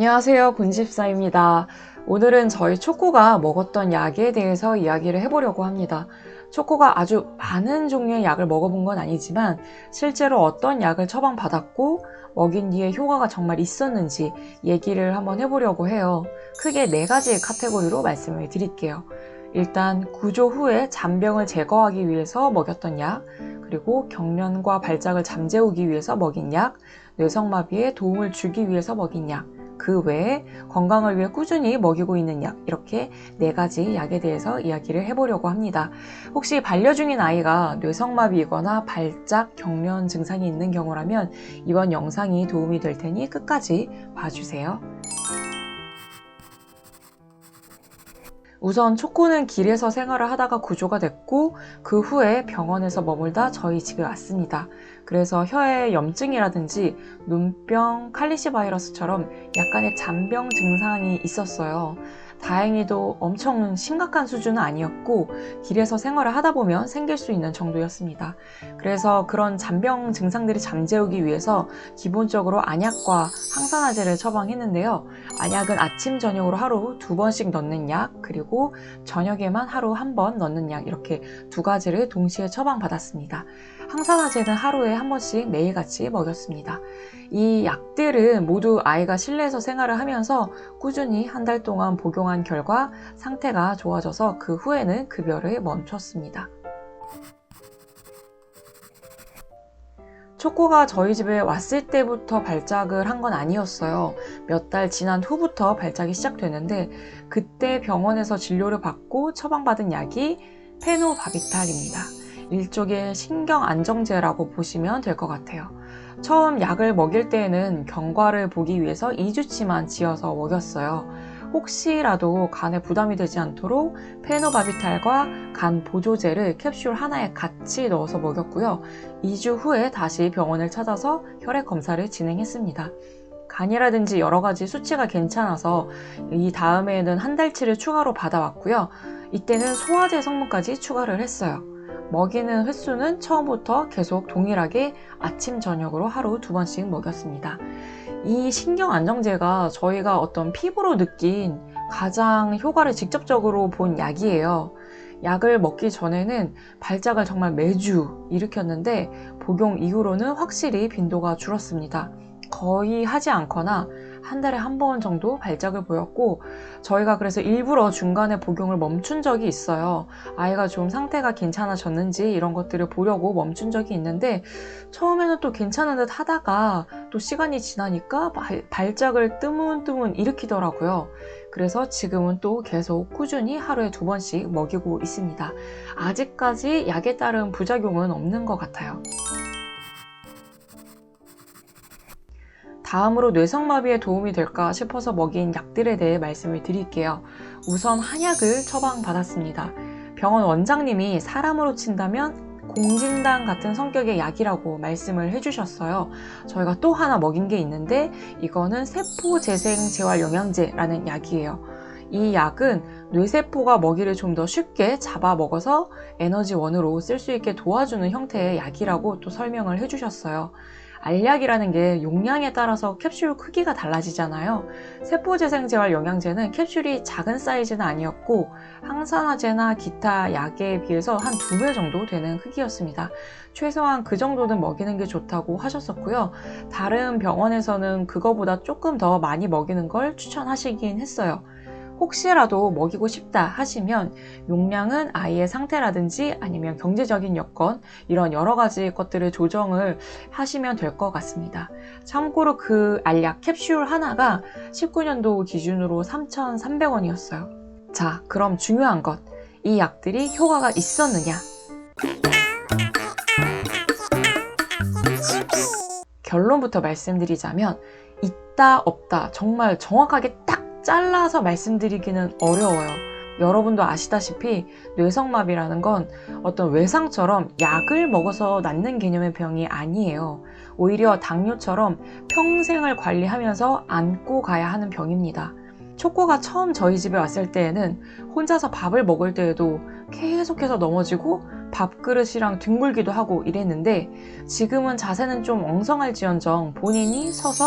안녕하세요, 군집사입니다. 오늘은 저희 초코가 먹었던 약에 대해서 이야기를 해보려고 합니다. 초코가 아주 많은 종류의 약을 먹어본 건 아니지만 실제로 어떤 약을 처방받았고 먹인 뒤에 효과가 정말 있었는지 얘기를 한번 해보려고 해요. 크게 4가지 카테고리로 말씀을 드릴게요. 일단 구조 후에 잔병을 제거하기 위해서 먹였던 약, 그리고 경련과 발작을 잠재우기 위해서 먹인 약, 뇌성마비에 도움을 주기 위해서 먹인 약, 그 외에 건강을 위해 꾸준히 먹이고 있는 약, 이렇게 4가지 약에 대해서 이야기를 해보려고 합니다. 혹시 반려 중인 아이가 뇌성마비이거나 발작, 경련 증상이 있는 경우라면 이번 영상이 도움이 될 테니 끝까지 봐주세요. 우선 초코는 길에서 생활을 하다가 구조가 됐고 그 후에 병원에서 머물다 저희 집에 왔습니다. 그래서 혀에 염증이라든지 눈병, 칼리시 바이러스처럼 약간의 잔병 증상이 있었어요. 다행히도 엄청 심각한 수준은 아니었고 길에서 생활을 하다 보면 생길 수 있는 정도였습니다. 그래서 그런 잔병 증상들이 잠재우기 위해서 기본적으로 안약과 항산화제를 처방했는데요. 안약은 아침, 저녁으로 하루 2번씩 넣는 약, 그리고 저녁에만 하루 1번 넣는 약, 이렇게 2가지를 동시에 처방받았습니다. 항산화제는 하루에 1번씩 매일같이 먹였습니다. 이 약들은 모두 아이가 실내에서 생활을 하면서 꾸준히 1달 동안 복용한 결과 상태가 좋아져서 그 후에는 급여를 멈췄습니다. 초코가 저희 집에 왔을 때부터 발작을 한 건 아니었어요. 몇 달 지난 후부터 발작이 시작되는데 그때 병원에서 진료를 받고 처방받은 약이 페노바비탈입니다. 일종의 신경안정제라고 보시면 될 것 같아요. 처음 약을 먹일 때에는 경과를 보기 위해서 2주치만 지어서 먹였어요. 혹시라도 간에 부담이 되지 않도록 페노바비탈과 간 보조제를 캡슐 하나에 같이 넣어서 먹였고요. 2주 후에 다시 병원을 찾아서 혈액 검사를 진행했습니다. 간이라든지 여러 가지 수치가 괜찮아서 이 다음에는 1달치를 추가로 받아왔고요. 이때는 소화제 성분까지 추가를 했어요. 먹이는 횟수는 처음부터 계속 동일하게 아침, 저녁으로 하루 2번씩 먹였습니다. 이 신경안정제가 저희가 어떤 피부로 느낀 가장 효과를 직접적으로 본 약이에요. 약을 먹기 전에는 발작을 정말 매주 일으켰는데 복용 이후로는 확실히 빈도가 줄었습니다. 거의 하지 않거나 1달에 1번 정도 발작을 보였고 저희가 그래서 일부러 중간에 복용을 멈춘 적이 있어요. 아이가 좀 상태가 괜찮아졌는지 이런 것들을 보려고 멈춘 적이 있는데 처음에는 또 괜찮은 듯 하다가 또 시간이 지나니까 발작을 뜨문뜨문 일으키더라고요. 그래서 지금은 또 계속 꾸준히 하루에 2번씩 먹이고 있습니다. 아직까지 약에 따른 부작용은 없는 것 같아요. 다음으로 뇌성마비에 도움이 될까 싶어서 먹인 약들에 대해 말씀을 드릴게요. 우선 한약을 처방받았습니다. 병원 원장님이 사람으로 친다면 공진단 같은 성격의 약이라고 말씀을 해주셨어요. 저희가 또 하나 먹인 게 있는데 이거는 세포재생재활영양제라는 약이에요. 이 약은 뇌세포가 먹이를 좀 더 쉽게 잡아 먹어서 에너지원으로 쓸 수 있게 도와주는 형태의 약이라고 또 설명을 해주셨어요. 알약이라는 게 용량에 따라서 캡슐 크기가 달라지잖아요. 세포재생재활영양제는 캡슐이 작은 사이즈는 아니었고 항산화제나 기타 약에 비해서 한 2배 정도 되는 크기였습니다. 최소한 그 정도는 먹이는 게 좋다고 하셨었고요. 다른 병원에서는 그거보다 조금 더 많이 먹이는 걸 추천하시긴 했어요. 혹시라도 먹이고 싶다 하시면 용량은 아이의 상태라든지 아니면 경제적인 여건 이런 여러 가지 것들을 조정을 하시면 될 것 같습니다. 참고로 그 알약 캡슐 하나가 19년도 기준으로 3,300원이었어요. 자, 그럼 중요한 것, 이 약들이 효과가 있었느냐? 결론부터 말씀드리자면 있다 없다 정말 정확하게 딱 잘라서 말씀드리기는 어려워요. 여러분도 아시다시피 뇌성마비라는 건 어떤 외상처럼 약을 먹어서 낫는 개념의 병이 아니에요. 오히려 당뇨처럼 평생을 관리하면서 안고 가야 하는 병입니다. 초코가 처음 저희 집에 왔을 때에는 혼자서 밥을 먹을 때에도 계속해서 넘어지고 밥그릇이랑 뒹굴기도 하고 이랬는데 지금은 자세는 좀 엉성할지언정 본인이 서서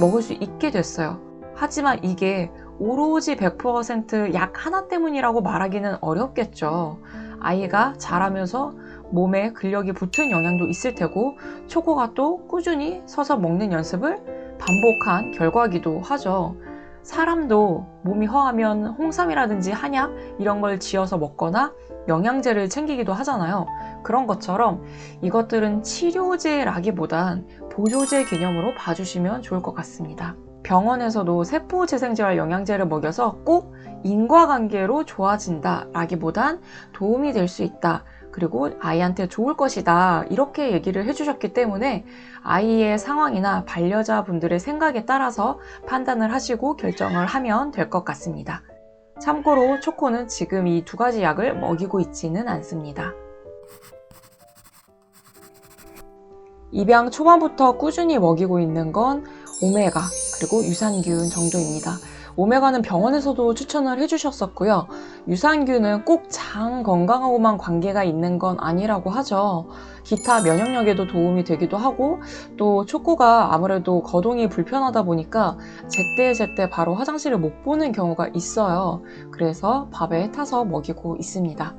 먹을 수 있게 됐어요. 하지만 이게 오로지 100% 약 하나 때문이라고 말하기는 어렵겠죠. 아이가 자라면서 몸에 근력이 붙은 영향도 있을 테고, 초코가 또 꾸준히 서서 먹는 연습을 반복한 결과이기도 하죠. 사람도 몸이 허하면 홍삼이라든지 한약 이런 걸 지어서 먹거나 영양제를 챙기기도 하잖아요. 그런 것처럼 이것들은 치료제라기보단 보조제 개념으로 봐주시면 좋을 것 같습니다. 병원에서도 세포재생제와 영양제를 먹여서 꼭 인과관계로 좋아진다 라기보단 도움이 될 수 있다, 그리고 아이한테 좋을 것이다, 이렇게 얘기를 해주셨기 때문에 아이의 상황이나 반려자분들의 생각에 따라서 판단을 하시고 결정을 하면 될 것 같습니다. 참고로 초코는 지금 이 두 가지 약을 먹이고 있지는 않습니다. 입양 초반부터 꾸준히 먹이고 있는 건 오메가 그리고 유산균 정도입니다. 오메가는 병원에서도 추천을 해주셨었고요. 유산균은 꼭 장 건강하고만 관계가 있는 건 아니라고 하죠. 기타 면역력에도 도움이 되기도 하고, 또 초코가 아무래도 거동이 불편하다 보니까 제때제때 바로 화장실을 못 보는 경우가 있어요. 그래서 밥에 타서 먹이고 있습니다.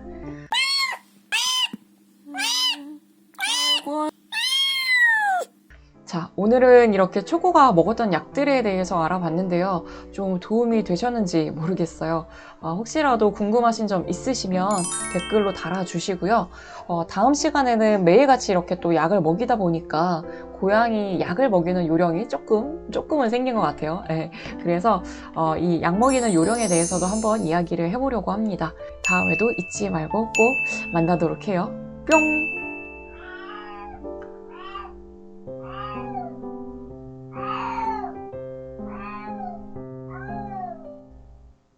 자, 오늘은 이렇게 초코가 먹었던 약들에 대해서 알아봤는데요. 좀 도움이 되셨는지 모르겠어요. 혹시라도 궁금하신 점 있으시면 댓글로 달아주시고요. 다음 시간에는 매일같이 이렇게 또 약을 먹이다 보니까 고양이 약을 먹이는 요령이 조금은 생긴 것 같아요. 네, 그래서 이 약 먹이는 요령에 대해서도 한번 이야기를 해보려고 합니다. 다음에도 잊지 말고 꼭 만나도록 해요. 뿅!